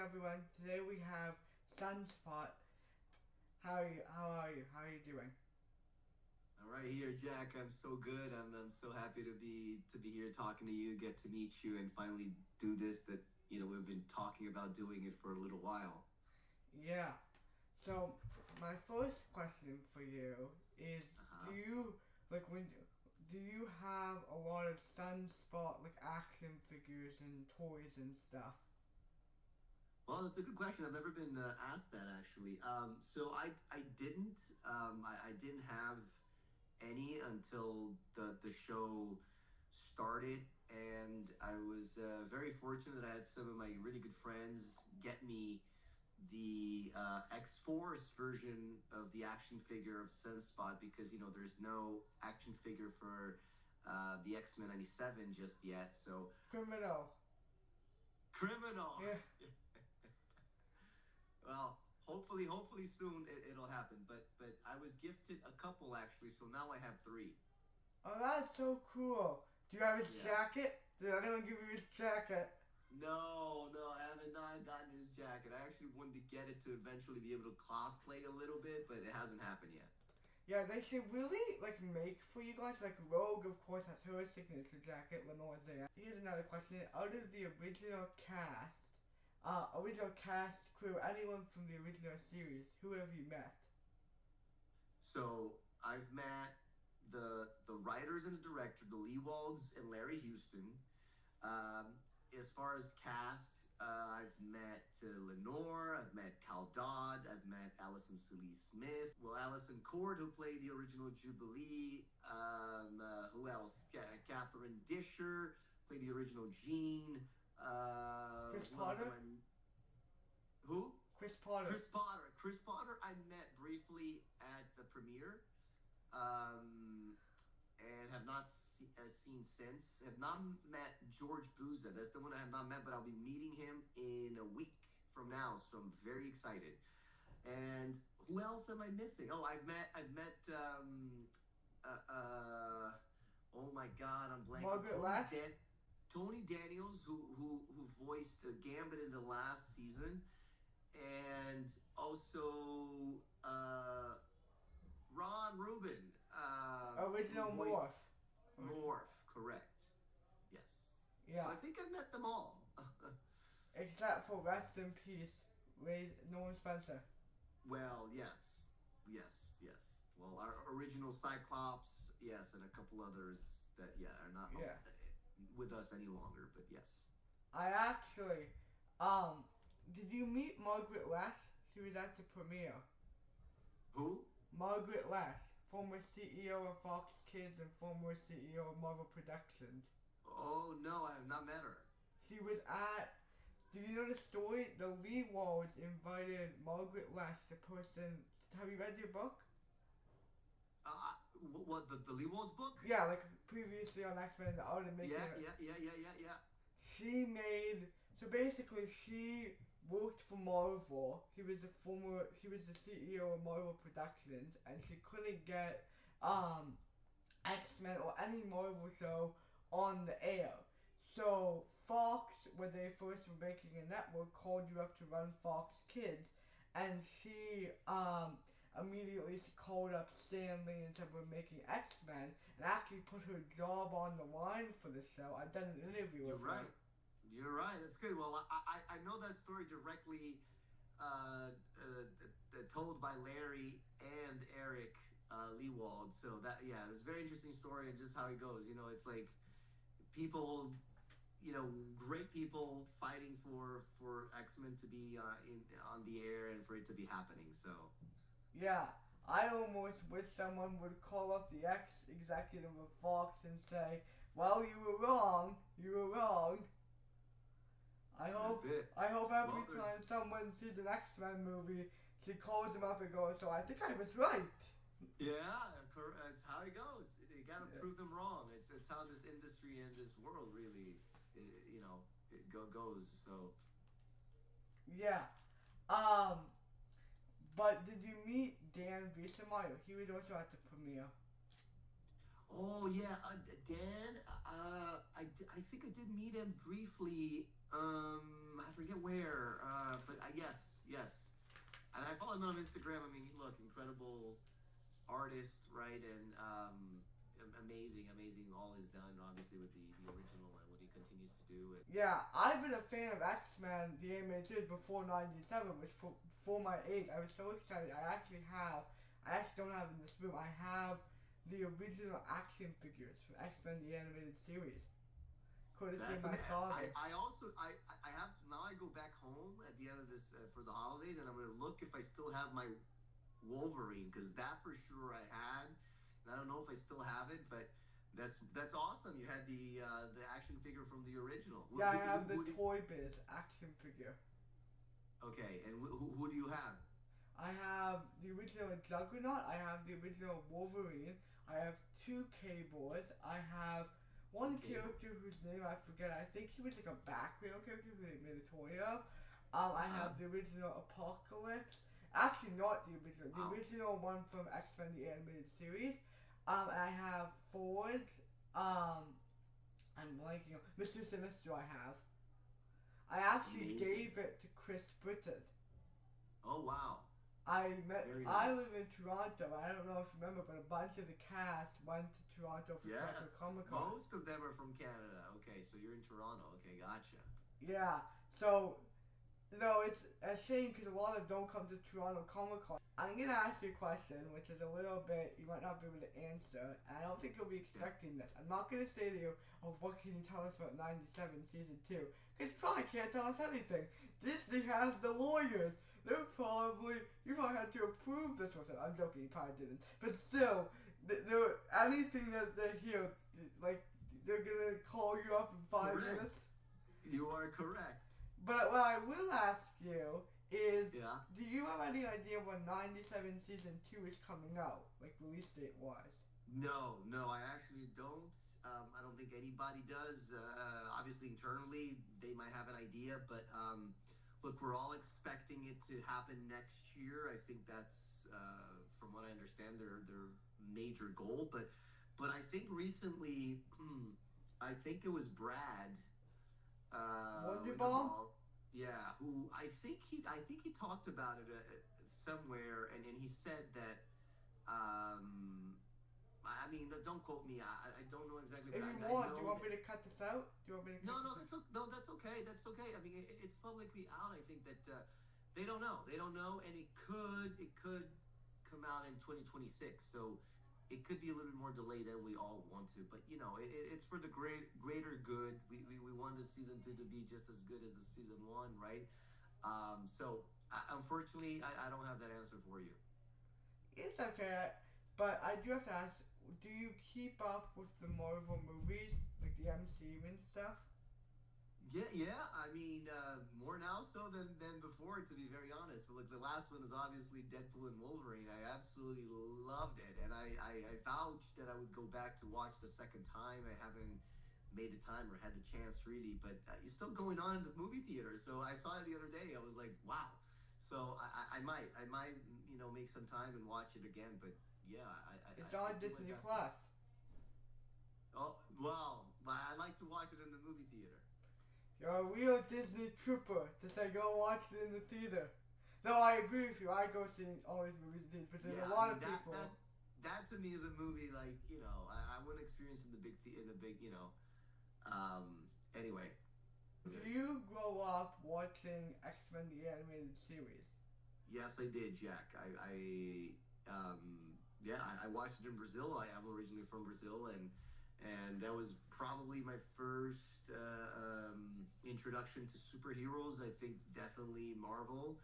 everyone. Today we have Sunspot. How are you? How are you? How are you doing? I'm right here, Jack. I'm so good. I'm so happy to be here talking to you, get to meet you, and finally do this that we've been talking about doing it for a little while. Yeah. So my first question for you is: Do Uh-huh. you do you have a lot of Sunspot action figures and toys and stuff? Well, that's a good question. I've never been asked that actually. So I didn't I didn't have any until the show started, and I was very fortunate that I had some of my really good friends get me the X Force version of the action figure of Sunspot because there's no action figure for the X-Men '97 just yet. So Criminal. criminal. Yeah. Well, hopefully soon it'll happen. But I was gifted a couple actually, so now I have three. Oh, that's so cool. Do you have his Yeah. jacket? Did anyone give you his jacket? No, I haven't not gotten his jacket. I actually wanted to get it to eventually be able to cosplay a little bit, but it hasn't happened yet. Yeah, they should really make for you guys. Like Rogue, of course, has her signature jacket. Lenore's there. Here's another question: Out of the original cast crew, anyone from the original series, who have you met? So I've met the writers and the director, the Lee Walds and Larry Houston. Um, as far as cast, I've met Lenore, I've met Cal Dodd, I've met Allison Celie Smith, well, Allison Cord, who played the original Jubilee. Who else? Catherine Disher played the original Jean. Chris Who else Potter. Who? Chris Potter. Chris Potter. Chris Potter, I met briefly at the premiere, and have not seen since. Have not met George Buza. That's the one I have not met, but I'll be meeting him in a week from now, so I'm very excited. And who else am I missing? Oh, oh my God, I'm blanking. Margaret Lash. Tony Daniels, who voiced Gambit in the last season, and also Ron Rubin. Original who voiced Morph. Morph, correct. Yes. So Yeah. I think I've met them all. Except for rest in peace, Norman Spencer. Well, yes. Well, our original Cyclops, yes, and a couple others that are not Yeah. with us any longer. But yes. I actually, did you meet Margaret Lash? She was at the premiere. Who? Margaret Lash, former CEO of Fox Kids and former CEO of Marvel Productions. Oh no, I have not met her. She was at. Do you know the story? The Lee Walds invited Margaret Lash, the person. Have you read your book? What the Lee Walls book? Yeah, previously on X-Men, the Art of Making. Yeah. She made. So basically, she worked for Marvel. She was the CEO of Marvel Productions, and she couldn't get X-Men or any Marvel show on the air. So Fox, when they first were making a network, called you up to run Fox Kids, and she immediately called up Stan Lee and said we're making X-Men, and actually put her job on the line for the show. I've done an interview with her. You're right. That's good. Well, I know that story directly told by Larry and Eric Leewald. So it's a very interesting story and just how it goes. It's like people, great people fighting for X-Men to be on the air and for it to be happening. So. Yeah, I almost wish someone would call up the ex-executive of Fox and say, well, you were wrong. I hope every time someone sees an X-Men movie, she calls them up and goes, so I think I was right. Yeah, that's how it goes. You gotta prove them wrong. It's how this industry and this world really, goes. So. Yeah. But did you meet Dan Wiesemeyer? He was also at the premiere. Oh yeah, Dan. I think I did meet him briefly. I forget where. yes. And I follow him on Instagram. I mean, look, incredible artist, right? And amazing all he's done, obviously with the original and what he continues to do. And Yeah, I've been a fan of X-Men, the animated series, before '97, which for my age, I was so excited. I actually don't have in this room. I have the original action figures from X-Men, the animated series. Courtesy of my father. I also I have now. I go back home at the end of this for the holidays, and I'm gonna look if I still have my Wolverine, because that for sure I had, and I don't know if I still have it, but that's awesome. You had the action figure from the original. Yeah, I have the Toy Biz action figure. Okay, and who do you have? I have the original Juggernaut. I have the original Wolverine. I have two Cables. I have one character whose name I forget. I think he was like a background character who they made a toy of. I have the original Apocalypse. Actually, not the original. The original one from X-Men, the animated series. And I have Ford. I'm blanking on Mr. Sinister. I actually gave it to Chris Britton. Oh wow. I live in Toronto. I don't know if you remember, but a bunch of the cast went to Toronto for Toronto Comic Con. Most of them are from Canada. Okay, so you're in Toronto. Okay, gotcha. Yeah, so it's a shame because a lot of them don't come to Toronto Comic Con. I'm gonna ask you a question, which is a little bit you might not be able to answer, and I don't think you'll be expecting this. I'm not gonna say to you, "Oh, what can you tell us about '97 season 2?" Because you probably can't tell us anything. Disney has the lawyers. You probably had to approve this one. I'm joking, you probably didn't. But still, anything that they hear, like, they're gonna call you up in 5 minutes. You are correct. But what I will ask you is, do you have any idea when '97 season 2 is coming out, like release date wise? No, I actually don't. I don't think anybody does. Obviously, internally, they might have an idea, but look, we're all expecting it to happen next year. I think that's, from what I understand, their major goal. But I think recently, I think it was Brad. Wonderball? Yeah, who I think he talked about it somewhere, and he said that. I mean, don't quote me. I don't know exactly. If you want, do you want me to cut this out? No, that's okay. That's okay. I mean, it's publicly out. I think that they don't know. And it could come out in 2026. So it could be a little bit more delayed than we all want to. But it's for the greater good. We want the season 2 to be just as good as the season 1, right? So unfortunately, I don't have that answer for you. It's okay, but I do have to ask. Do you keep up with the Marvel movies, like the MCU and stuff? Yeah. I mean, more now so than before, to be very honest. But like the last one is obviously Deadpool and Wolverine. I absolutely loved it, and I vouched that I would go back to watch the second time. I haven't made the time or had the chance really, but it's still going on in the movie theater. So I saw it the other day. I was like, wow. So I might make some time and watch it again. But yeah, it's on Disney Plus. Oh well, I like to watch it in the movie theater. You're a real Disney trooper to say go watch it in the theater. Though I agree with you, I go see all these movies in the theater, but there's a lot of people. That to me is a movie like I wouldn't experience in the big anyway. Do you grow up watching X-Men the animated series? Yes, I did, Jack. I watched it in Brazil. I am originally from Brazil, and that was probably my first introduction to superheroes. I think definitely Marvel.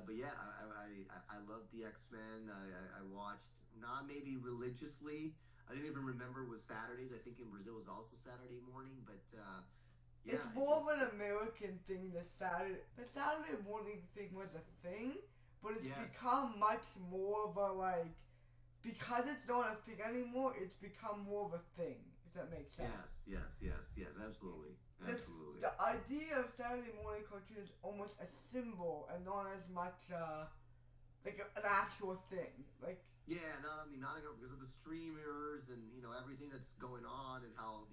But yeah, I love the X-Men. I watched, not maybe religiously. I didn't even remember it was Saturdays. I think in Brazil it was also Saturday morning. But yeah, it's more of an American thing. The Saturday morning thing was a thing, but it's become much more of a because it's not a thing anymore. It's become more of a thing. If that makes sense. Yes. Absolutely. The idea of Saturday morning cartoon is almost a symbol and not as much like an actual thing. Not because of the streamers and everything that's going on and how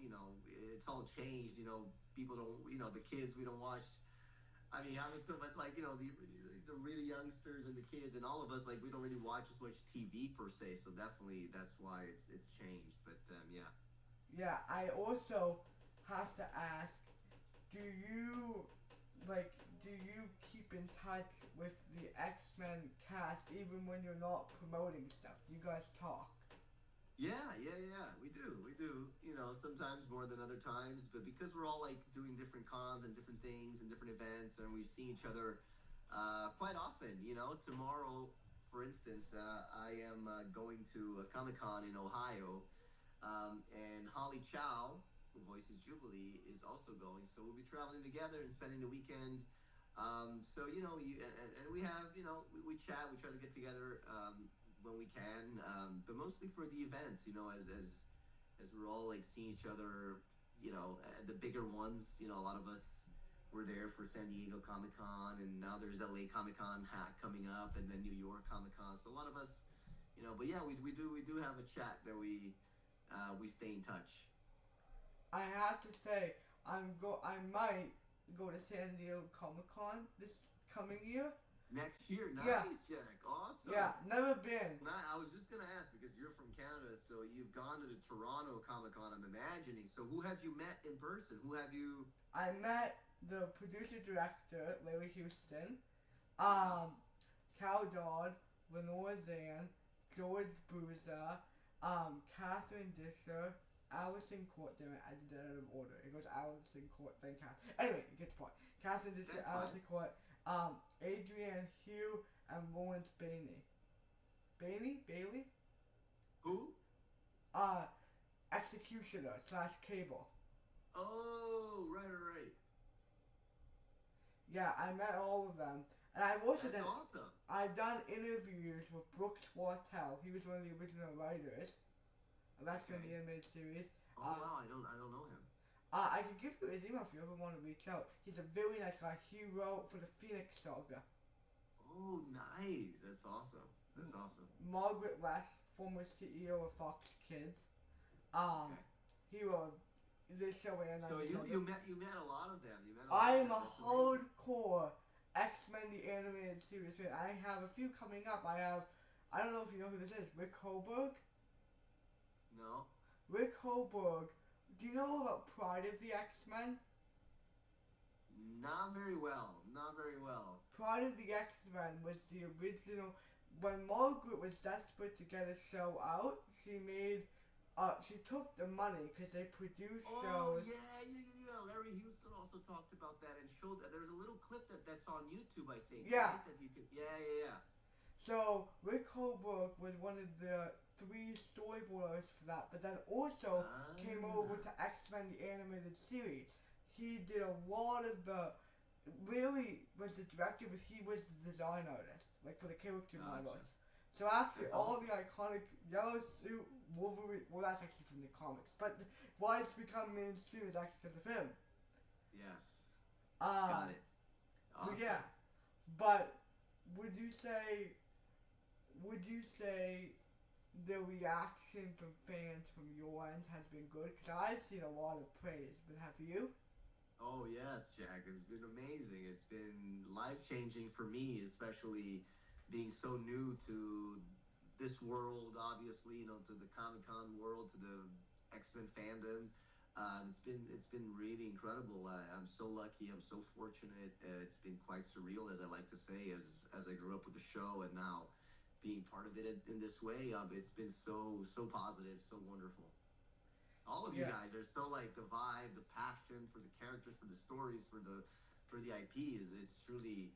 it's all changed. People don't the kids, we don't watch I mean, obviously, but like the really youngsters and the kids and all of us, like we don't really watch as much TV per se. So definitely, that's why it's changed. But yeah. Yeah, I also have to ask, do you like do you keep in touch with the X-Men cast even when you're not promoting stuff? Do you guys talk? Yeah, yeah, yeah. We do. We do. Sometimes more than other times, but because we're all like doing different cons and different things and different events, and we see each other quite often. Tomorrow, for instance, I am going to Comic Con in Ohio, and Holly Chow, who voices Jubilee, is also going. So we'll be traveling together and spending the weekend. So and we have we chat, we try to get together when we can, but mostly for the events. As we're all like seeing each other. The bigger ones. A lot of us were there for San Diego Comic Con, and now there's LA Comic Con coming up, and then New York Comic Con. So a lot of us. But yeah, we do have a chat that we stay in touch. I have to say, I might go to San Diego Comic Con this coming year. Next year, Yeah. nice, Jack. Awesome. Yeah, never been. I was just gonna ask because you're from Canada, so you've gone to the Toronto Comic Con. I'm imagining. So who have you met in person? Who have you? I met the producer director, Larry Houston, Cal Dodd, Lenore Zan, George Bruza, Catherine Disher, Allison Court. Damn it, I did that out of order. It goes Allison Court, then Catherine. Anyway, you get the point. Catherine Disher, That's Allison fine. Court, Adrienne Hugh, and Lawrence Bailey. Bailey? Who? Executioner / Cable. Oh, right. Yeah, I met all of them. And I've also That's done, awesome. I've done interviews with Brooks Wartell. He was one of the original writers. And that's going to be Okay. an animated series. Oh wow, I don't know him. I can give you his email if you ever want to reach out. He's a very nice guy. He wrote for the Phoenix Saga. Oh, nice. That's awesome. That's awesome. Margaret West, former CEO of Fox Kids. Okay. He wrote this show and So another you show. met a lot of them. You met a lot I'm of them. a That's amazing. hardcore X-Men the animated series fan. I have a few coming up. I don't know if you know who this is, Rick Holberg. No. Rick Holberg. Do you know about Pride of the X-Men? Not very well. Not very well. Pride of the X-Men was the original. When Margaret was desperate to get a show out, she took the money because they produced Oh shows. yeah. Larry Houston also talked about that and showed that there's a little clip that's on YouTube, I think. Yeah. Right? That you can. Yeah. So Rick Holberg was one of the 3 storyboarders for that, but then also came over to X-Men the animated series. He did a lot of really was the director, but he was the design artist, like for the character Gotcha. models. So actually, That's all awesome. the iconic yellow suit Wolverine. Well, that's actually from the comics, but why it's become mainstream is actually because of him. Yes. Um, Got it. But Awesome. yeah, but would you say the reaction from fans from your end has been good? Because I've seen a lot of praise, but have you? Oh yes, Jack. It's been amazing. It's been life changing for me, especially being so new to this world. Obviously, to the Comic Con world, to the X-Men fandom. It's been really incredible. I'm so lucky. I'm so fortunate. It's been quite surreal, as I like to say, as I grew up with the show, and now being part of it in this way. It's been so positive, so wonderful. All of you Yeah. guys are so like the vibe, the passion for the characters, for the stories, for the IP is it's truly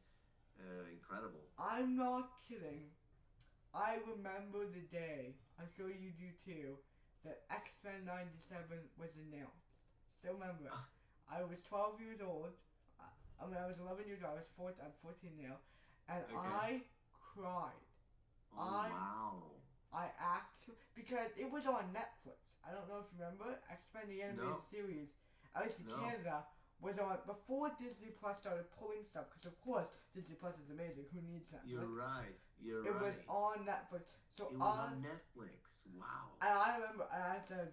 incredible. I'm not kidding. I remember the day, I'm sure you do too, that X-Men 97 was announced. Still remember it. I was 12 years old. I was 11 years old. I'm 14 now. And Okay. I cried. Oh wow! I actually, because it was on Netflix. I don't know if you remember, X-Men the animated No. series, at least in No. Canada, was on before Disney Plus started pulling stuff. Because of course, Disney Plus is amazing. Who needs Netflix? You're right. You're It right. was on Netflix. So It was on Netflix. Wow. and I remember, and I said,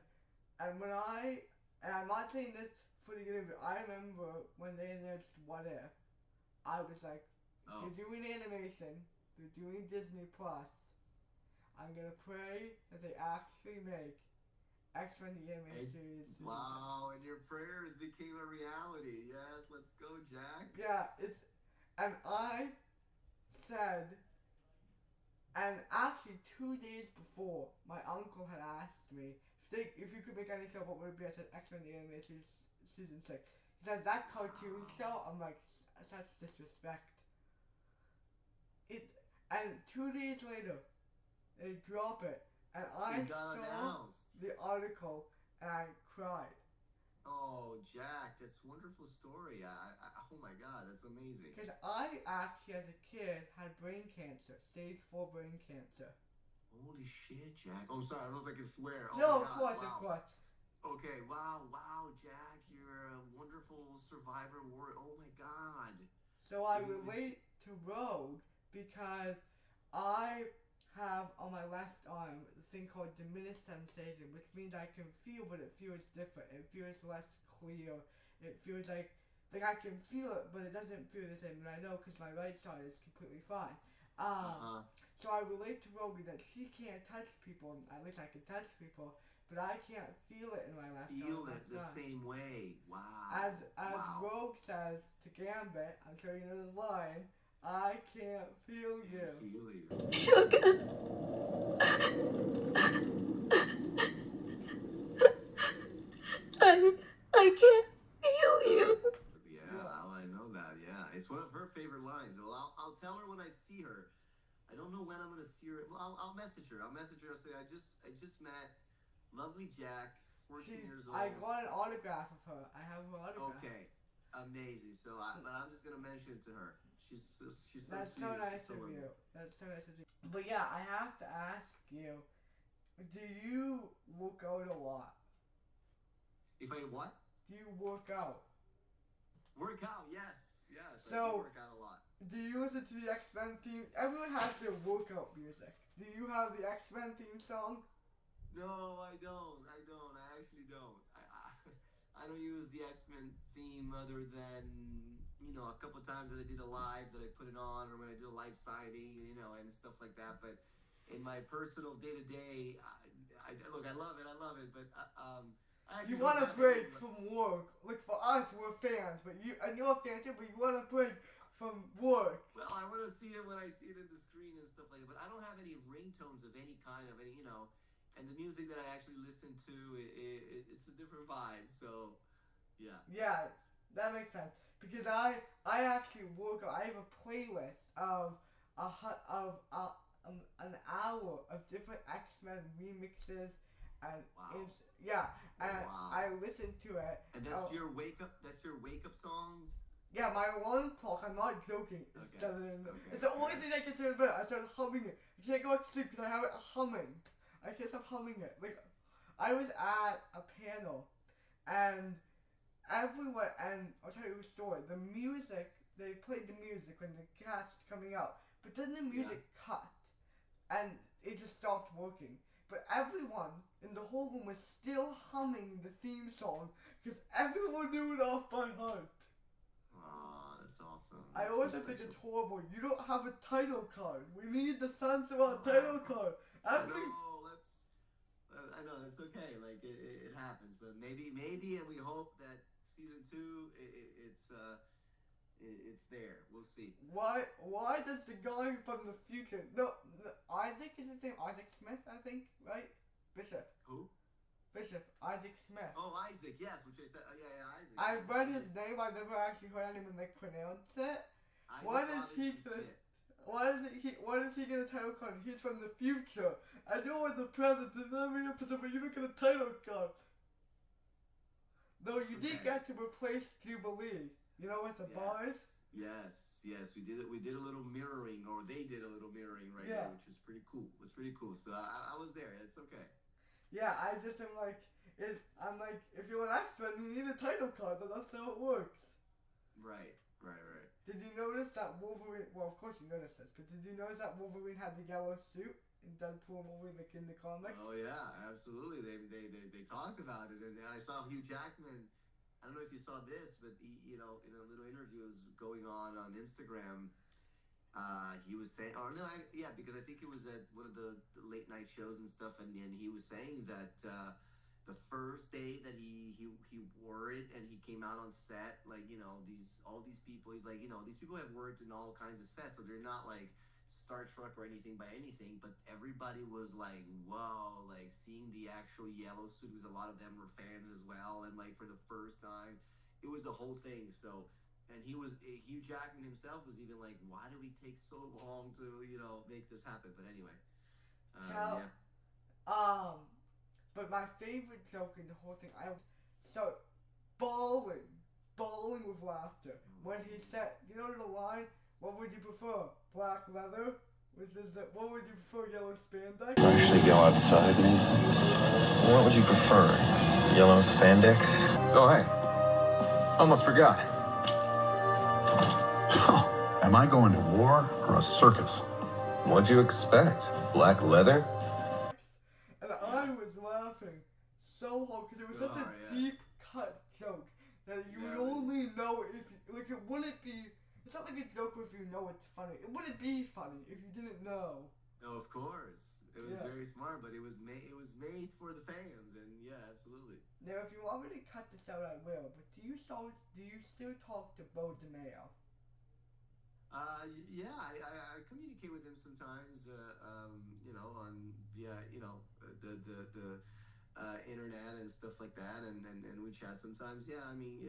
and I'm not saying this for the interview. I remember when they announced What If. I was like, Oh. they're doing animation, they're doing Disney Plus. I'm gonna pray that they actually make X-Men the Animated Series. Wow, and your prayers became a reality. Yes, let's go, Jack. Yeah, and I said, and actually 2 days before, my uncle had asked me if you could make any show, what would it be? I said X-Men the Animated Season 6. He says, that cartoon show? I'm like, such disrespect. And 2 days later, they drop it, and I saw the article, and I cried. Oh, Jack, that's a wonderful story. Oh my God, that's amazing. Because I actually, as a kid, had brain cancer, stage 4 brain cancer. Holy shit, Jack. Oh, I'm sorry, I don't know if I can swear. Oh, no, my of God. course, wow. of course. Okay, wow, Jack, you're a wonderful survivor warrior. Oh my God. So I relate to Rogue because I have on my left arm a thing called diminished sensation, which means I can feel, but it feels different. It feels less clear. It feels like I can feel it, but it doesn't feel the same. And I know because my right side is completely fine. So I relate to Rogue that she can't touch people. At least I can touch people, but I can't feel it in my left arm. Feel it the same way. Wow. As Rogue says to Gambit, I'm sure you know the line, I can't feel you. Feel you. Sugar. I can't feel you. Yeah, I know that. Yeah, it's one of her favorite lines. Well, I'll tell her when I see her. I don't know when I'm gonna see her. Well, I'll message her. I'll say I just met lovely Jack, 14 years old. I got an autograph of her. I have her autograph. Okay, amazing. So, but I'm just gonna mention it to her. She's so That's sweet. so nice of you. That's so nice of you. But yeah, I have to ask you, do you work out a lot? If I what? Do you work out? Work out, yes. So, I do work out a lot. Do you listen to the X-Men theme? Everyone has their workout music. Do you have the X-Men theme song? No, I don't. I actually don't. I don't use the X-Men theme other than, a couple times that I did a live that I put it on, or when I did a live signing, and stuff like that. But in my personal day-to-day, look, I love it, but you want a break from work. Like for us, we're fans, but and you're a fan too, but you want a break from work. Well, I want to see it when I see it in the screen and stuff like that. But I don't have any ringtones of any kind of any, and the music that I actually listen to, it's a different vibe. So, yeah. Yeah, that makes sense. Because I actually work out. I have a playlist of an hour of different X-Men remixes, and I listen to it. And that's your wake up. That's your wake up songs. Yeah, my alarm clock. I'm not joking. Okay. It's the only thing I can say about it. I started humming it. I can't go to sleep because I have it humming. I can't stop humming it. Like, I was at a panel, and everyone. And I'll tell you a story. The music. They played the music when the cast was coming out, but then the music cut, and it just stopped working. But everyone in the whole room was still humming the theme song because everyone knew it off by heart. Oh, that's awesome. I also think it's horrible. You don't have a title card. We need the Sansawa title card. I know, that's okay. Like, it happens. But maybe, and we hope that season 2, it's there. We'll see. Why does the guy from the future... No, Isaac is his name? Isaac Smith, I think, right? Bishop. Who? Bishop. Isaac Smith. Oh, Isaac, yes, which I said... yeah, Isaac. I've read his name. I've never actually heard anyone, pronounce it. What is he gonna title card? He's from the future. I know in the present, in every episode, but you don't get a title card. Though you did get to replace Jubilee. You know, with the bars? Yes, we did it. We did a little mirroring, or they did a little mirroring there, which was pretty cool. It was pretty cool. So I was there. It's okay. Yeah, I just am like, if you're an X-Men, you need a title card. That's how it works. Right. Did you notice that Wolverine? Well, of course you noticed this, but did you notice that Wolverine had the yellow suit in Deadpool and Wolverine, like in the comics? Oh yeah, absolutely. They talked about it, and I saw Hugh Jackman I don't know if you saw this, but in a little interview was going on Instagram, he was saying, or no, yeah, because I think it was at one of the late night shows and stuff, and he was saying that the first day that he wore it and he came out on set, like all these people, he's like, these people have worked in all kinds of sets, so they're not like starstruck or anything by anything, but everybody was like, whoa, like seeing the actual yellow suit, because a lot of them were fans as well, and like for the first time, it was the whole thing. So, and Hugh Jackman himself was even like, why do we take so long to make this happen? But anyway, Cal, yeah. but my favorite joke in the whole thing, I start bawling with laughter when he said, the line, what would you prefer, black leather? Which is that, what would you prefer, yellow spandex? Actually go outside in these things. What would you prefer? Yellow spandex? Oh, hey. Almost forgot. Am I going to war or a circus? What'd you expect? Black leather? And I was laughing so hard because it was such a deep cut joke that you would only know if like it wouldn't be. It's not like a joke if you know it's funny. It wouldn't be funny if you didn't know. No, of course, it was very smart, but it was made for the fans, and yeah, absolutely. Now, if you want me to cut this out, I will. But do you still talk to Bo DeMeo? Yeah, I communicate with him sometimes, on via the internet and stuff like that, and we chat sometimes. Yeah, I mean,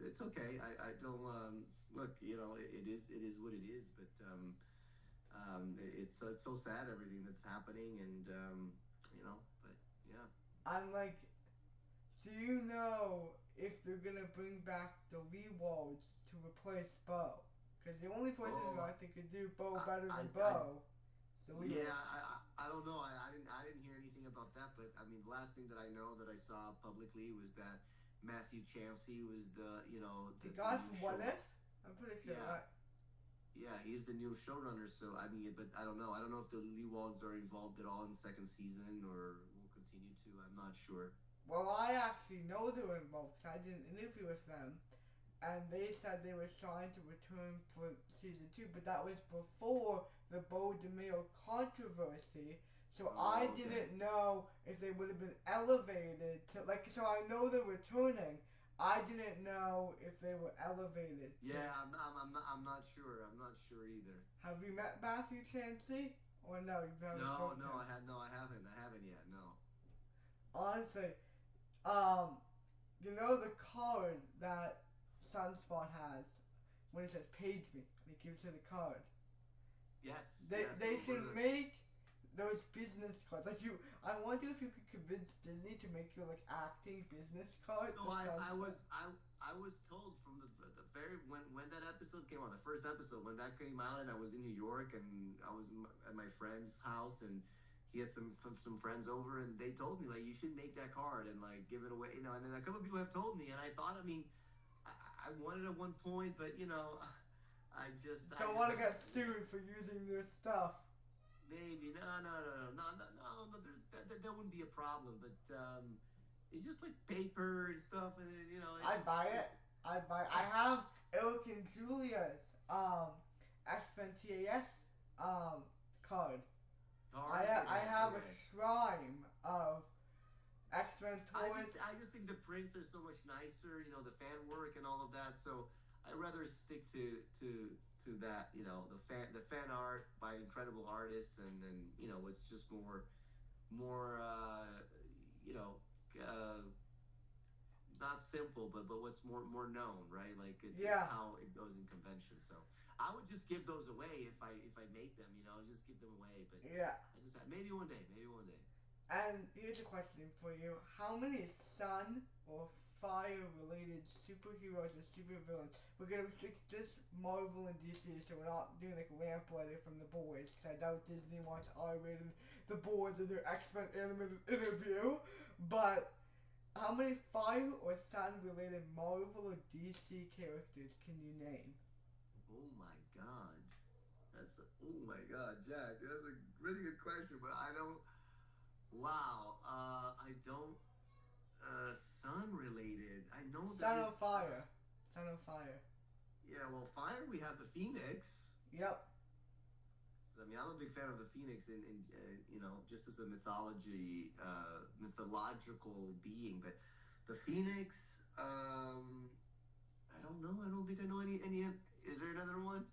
it's okay. I don't look, it is what it is, but it's so sad everything that's happening, and but yeah. I'm like, do you know if they're gonna bring back the Lee Walds to replace Bo? Because the only person who I think could do Bo better than Bo is the Lee Walds. I don't know. I didn't hear anything about that, but I mean, the last thing that I know that I saw publicly was that Matthew Chansey was the guy from What If? I'm pretty sure. Yeah, he's the new showrunner. So I mean, but I don't know. I don't know if the Lee Walds are involved at all in the second season or will continue to. I'm not sure. Well, I actually know they were involved because I did an interview with them, and they said they were trying to return for season 2, but that was before the Bo DeMeo controversy. So I didn't know if they would have been elevated to So I know they're returning. I didn't know if they were elevated. Yeah, I'm not sure. I'm not sure either. Have you met Matthew Chansey? Or no? You haven't spoken to him? I haven't. I haven't yet. No. Honestly, the card that Sunspot has when it says "Page Me" and it gives her the card. Yes. They should make those business cards. I wonder if you could convince Disney to make your acting business card. No, I was told from the very when that episode came out, the first episode when that came out, and I was in New York and I was at my friend's house and he had some friends over and they told me you should make that card and give it away, and then a couple of people have told me, and I thought, I mean, I wanted at one point, but I just don't want to get sued for using their stuff. Maybe no. That wouldn't be a problem, but it's just paper and stuff, and I'd buy it. I have Eric and Julia's X-Men TAS card. I have a shrine of X-Men toys. I just think the prints are so much nicer, the fan work and all of that. So I'd rather stick to that, the fan art by incredible artists, and it's just more not simple, but what's more known, right? It's how it goes in convention. So I would just give those away if I make them, just give them away. But maybe one day. And here's a question for you: how many sun or fire related superheroes or supervillains? We're gonna restrict this Marvel and DC, so we're not doing Lamplighter from The Boys, because I doubt Disney wants R-rated The Boys in their X-Men animated interview. But how many fire or sun related Marvel or DC characters can you name? Oh my god, Jack, that's a really good question, but I don't. Wow, I don't. sun related. I know Son there of is. Fire. Son of Fire. Yeah, well, fire. We have the Phoenix. Yep. I mean, I'm a big fan of the Phoenix, in you know, just as a mythological being. But the Phoenix, I don't know. I don't think I know any. Is there another one?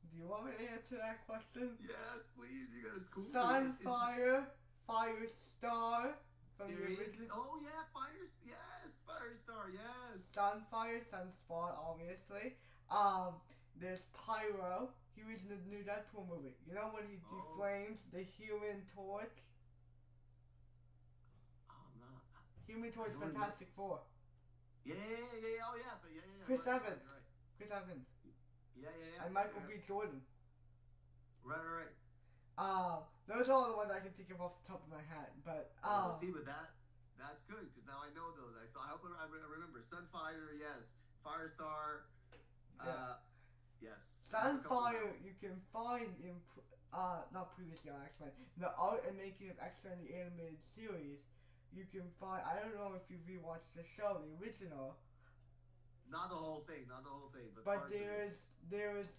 Do you want me to answer that question? Yes, please. You got to school me. Sunfire, Firestar from the There is. original. Oh yeah, Firestar. Yes. Sunfire, Sunspot, obviously. There's Pyro. He was in the new Deadpool movie. You know when he deflames the Human Torch? Oh, I'm not. Human Torch, I don't Fantastic Four. Yeah. Oh yeah, but yeah. Chris right, Evans. Right. Chris Evans. Yeah. And Michael yeah. B. Jordan. Right. Those are all the ones I can think of off the top of my head. But see, but that's good because now I know those. I hope I remember Sunfire. Yes, Firestar. Yes. Sunfire you can find in not previously on X-Men, the art and making of X-Men the animated series. You can find. I don't know if you've rewatched the show, the original. Not the whole thing, but there is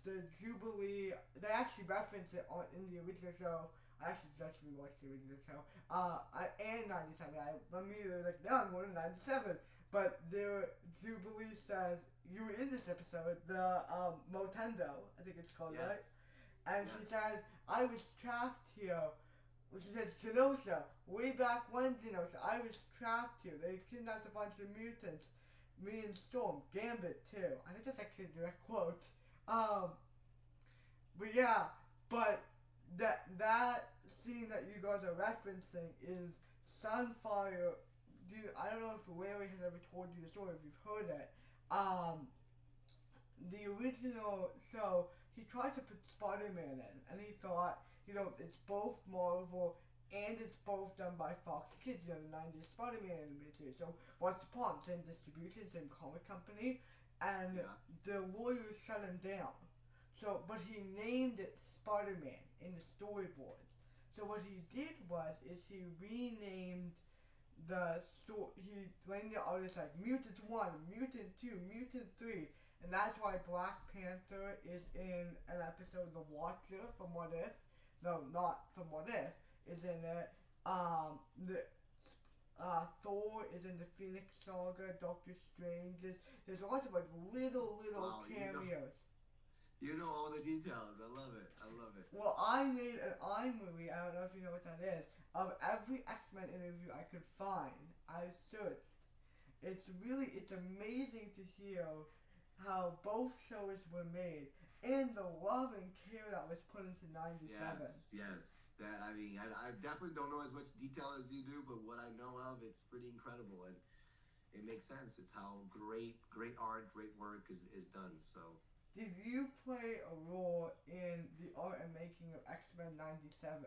the Jubilee. They actually reference it in the original show. I actually just rewatched the original show. And 97. I immediately was like, no, I'm going to 97. But their Jubilee says, you were in this episode, the Motendo, I think it's called, yes. right? And she says, I was trapped here. Well, she said, Genosha, way back when Genosha, I was trapped here. They kidnapped a bunch of mutants. Me and Storm, Gambit too. I think that's actually a direct quote. But yeah, that scene that you guys are referencing is Sunfire. Dude, I don't know if Larry has ever told you the story, if you've heard it. The original show, he tried to put Spider-Man in, and he thought, it's both Marvel and it's both done by Fox Kids, the 90s Spider-Man animated series. So what's the problem? Same distribution, same comic company, and the lawyers shut him down. So, but he named it Spider-Man in the storyboard. So what he did is he renamed he named the artist like Mutant 1, Mutant 2, Mutant 3, and that's why Black Panther is in an episode of The Watcher from What If. No, not from What If. Is in it. Thor is in the Phoenix Saga. Doctor Strange is. There's lots of little cameos. You know all the details. I love it. Well, I made an iMovie. I don't know if you know what that is. Of every X-Men interview I could find. I searched. It's amazing to hear how both shows were made and the love and care that was put into 97. Yes. That I definitely don't know as much detail as you do, but what I know of, it's pretty incredible, and it makes sense. It's how great art, great work is done. So, did you play a role in the art and making of X-Men 97?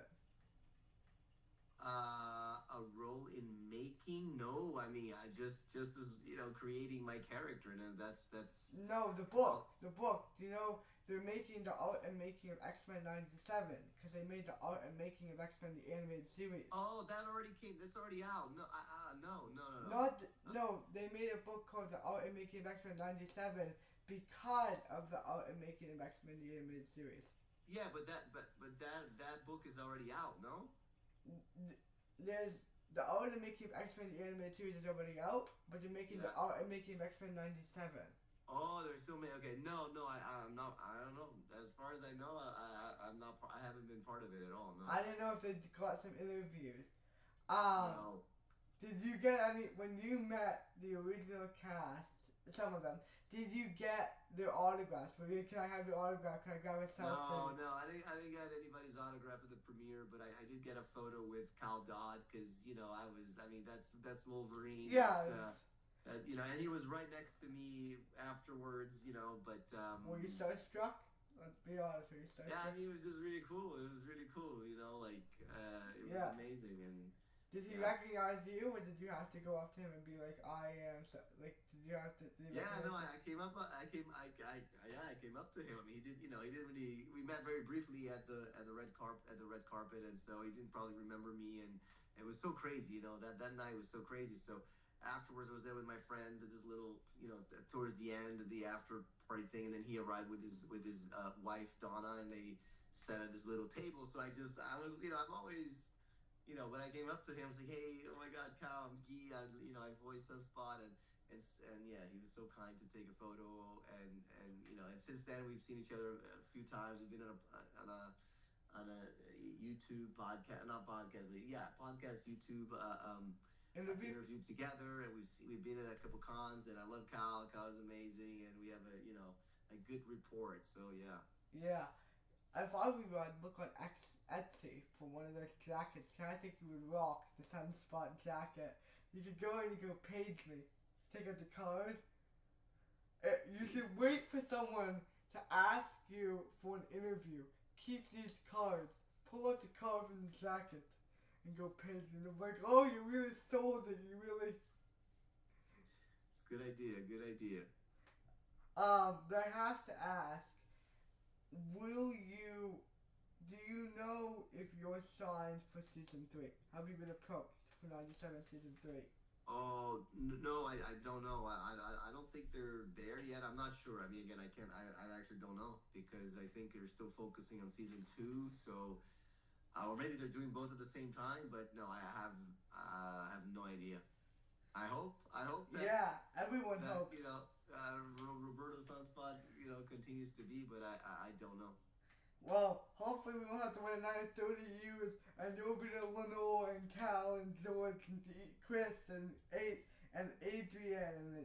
A role in making? No, I mean, I just as creating my character, and that's. No, the book. The book. Do you know? They're making the art and making of X-Men 97 because they made the art and making of X-Men the animated series. Oh, that already came. That's already out. No, no. They made a book called The Art and Making of X-Men 97 because of the art and making of X-Men the animated series. Yeah, but that book is already out. No. There's the art and making of X-Men the animated series is already out, but they're making the art and making of X-Men 97. Oh, they're still making. Okay, no, I'm not. I don't know. As far as I know, I'm not. I haven't been part of it at all. No. I didn't know if they got some interviews. No. Did you get any when you met the original cast? Some of them. Did you get their autographs? Can I have your autograph? Can I grab a selfie? No. I didn't get anybody's autograph at the premiere, but I did get a photo with Cal Dodd because that's Wolverine. Yeah. And he was right next to me afterwards, but... Were you starstruck? Let's be honest, were you starstruck? Yeah, he was just really cool. It was really cool, it was amazing. And did he recognize you, or did you have to go up to him and be like, I am... did you have to... I came up to him. I mean, he didn't really... We met very briefly at the red carpet, and so he didn't probably remember me, and it was so crazy, that night was so crazy, so... afterwards, I was there with my friends at this little, towards the end of the after party thing, and then he arrived with his wife Donna, and they sat at this little table. So I was, I'm always, when I came up to him, I was like, hey, oh my God, Kyle, I'm Guy, I voiced Sunspot, and yeah, he was so kind to take a photo, and since then we've seen each other a few times. We've been on a YouTube podcast, not podcast, but yeah, podcast YouTube interview together, and we've been at a couple cons, and I love Kyle. Kyle's amazing, and we have a good rapport. So yeah. Yeah. If I were you, I'd look on Etsy for one of those jackets. I think you would rock the Sunspot jacket. You could go and you go page me, take out the card. You should wait for someone to ask you for an interview. Keep these cards. Pull out the card from the jacket and go page me. And I'm like, oh, you really sold it. You really. It's a good idea. Good idea. But I have to ask. Do you know if you're signed for season 3? Have you been approached for 97 season 3? Oh no, I don't know. I don't think they're there yet. I'm not sure. I mean, again, I actually don't know, because I think they're still focusing on season 2. So, or maybe they're doing both at the same time. But no, I have no idea. I hope that. Yeah, everyone hopes. Roberto Sunspot, continues to be, but I don't know. Well, hopefully we won't have to wait another 30 years, and there will be the Lenore and Cal and George and Chris and Adrian and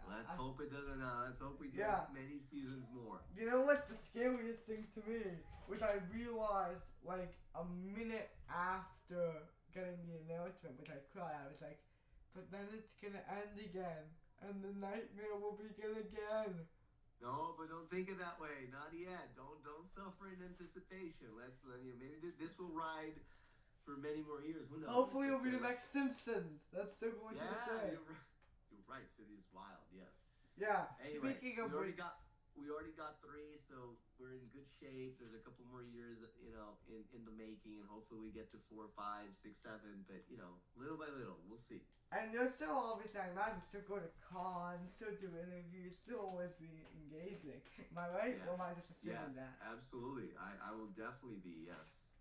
Let's hope it doesn't. Let's hope we get many seasons more. You know what's the scariest thing to me, which I realized like a minute after getting the announcement, which I cried. I was like, but then it's gonna end again, and the nightmare will begin again. No, but don't think it that way. Not yet. Don't suffer in anticipation. Maybe this will ride for many more years. Who knows? Hopefully, it'll be the next Simpsons. That's still going to say. You're right. City's wild. Yes. Yeah. Anyway, speaking of we already got 3, so we're in good shape. There's a couple more years, in the making, and hopefully we get to 4, 5, 6, 7. But little by little, we'll see. And you'll still always, I imagine, still go to cons, still do interviews, still always be engaging. Am I right? Yes. Or am I just assuming that? Yes, absolutely. I will definitely be. Yes.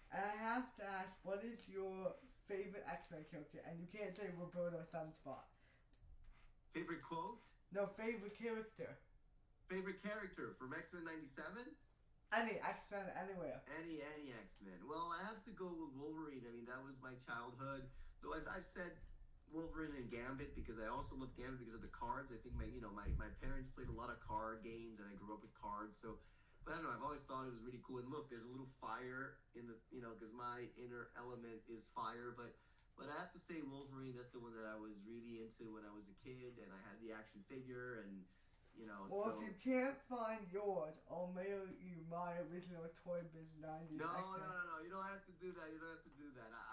And I have to ask, what is your favorite X-Men character? And you can't say Roberto Sunspot. Favorite quote? No, favorite character. Favorite character from X-Men 97? Any X-Men anywhere. Any X-Men. Well, I have to go with Wolverine. I mean, that was my childhood. Though I've said Wolverine and Gambit, because I also love Gambit because of the cards. I think my parents played a lot of card games, and I grew up with cards. So, but I don't know. I've always thought it was really cool. And look, there's a little fire in the, because my inner element is fire. But I have to say Wolverine. That's the one that I was really into when I was a kid, and I had the action figure, and Well, if you can't find yours, I'll mail you my original Toy Biz 90s. No. You don't have to do that.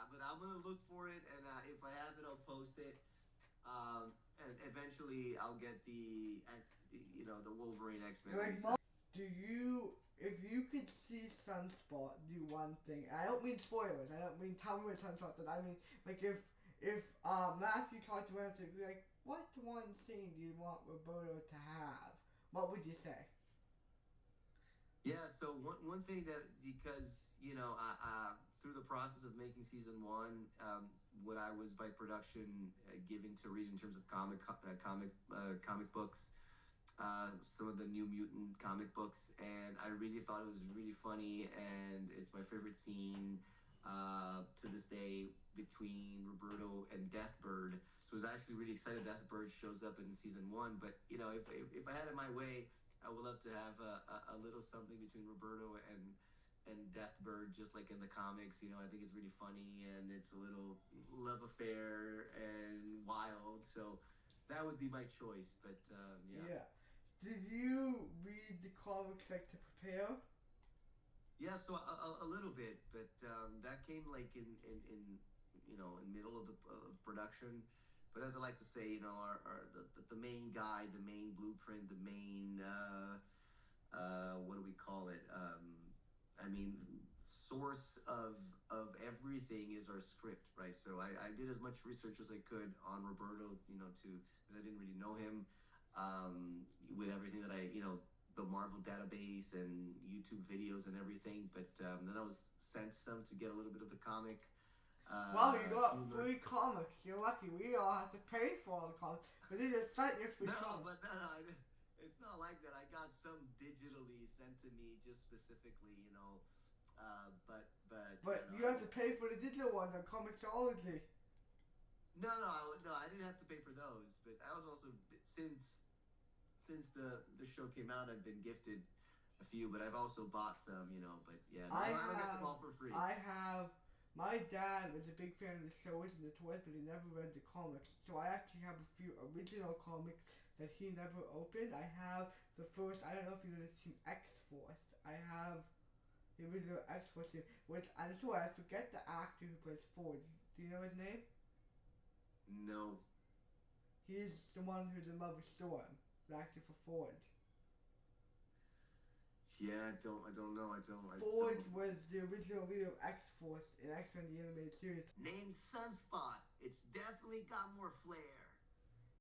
But I'm gonna look for it, and if I have it, I'll post it. And eventually, I'll get the Wolverine X-Men. If you could see Sunspot do one thing, and I don't mean spoilers. I don't mean tell me what Sunspot did. I mean, like if Matthew talked to Ramsey, be like, what one scene do you want Roberto to have? What would you say? Yeah, so one thing that, because, through the process of making season 1, what I was by production giving to read in terms of comic books, some of the New Mutant comic books, and I really thought it was really funny, and it's my favorite scene to this day between Roberto and Deathbird. So I was actually really excited Deathbird shows up in season 1. But if I had it my way, I would love to have a little something between Roberto and Deathbird, just like in the comics. I think it's really funny, and it's a little love affair and wild. So that would be my choice. But yeah. Did you read the comics like to prepare? Yeah, so a little bit, but that came like in middle of the production. But as I like to say, the main guide, the main blueprint, the main what do we call it? Source of everything is our script, right? So I did as much research as I could on Roberto, because I didn't really know him. With everything that the Marvel database and YouTube videos and everything. But then I was sent some to get a little bit of the comic. Wow, you got free comics. You're lucky. We all have to pay for all the comics, but they just sent you free comics. It's not like that. I got some digitally sent to me just specifically, But you have to pay for the digital ones on Comixology. No, I didn't have to pay for those. But I was also since the show came out, I've been gifted a few, but I've also bought some, But yeah, I don't get them all for free. My dad was a big fan of the shows and the toys, but he never read the comics. So I actually have a few original comics that he never opened. I have the first, I don't know if you know the team X-Force. I have the original X-Force team, which I'm sure I forget the actor who plays Forge. Do you know his name? No. He's the one who's in love with Storm, the actor for Forge. Yeah, I don't know. Forge was the original leader of X-Force in X-Men the animated series. Named Sunspot. It's definitely got more flair.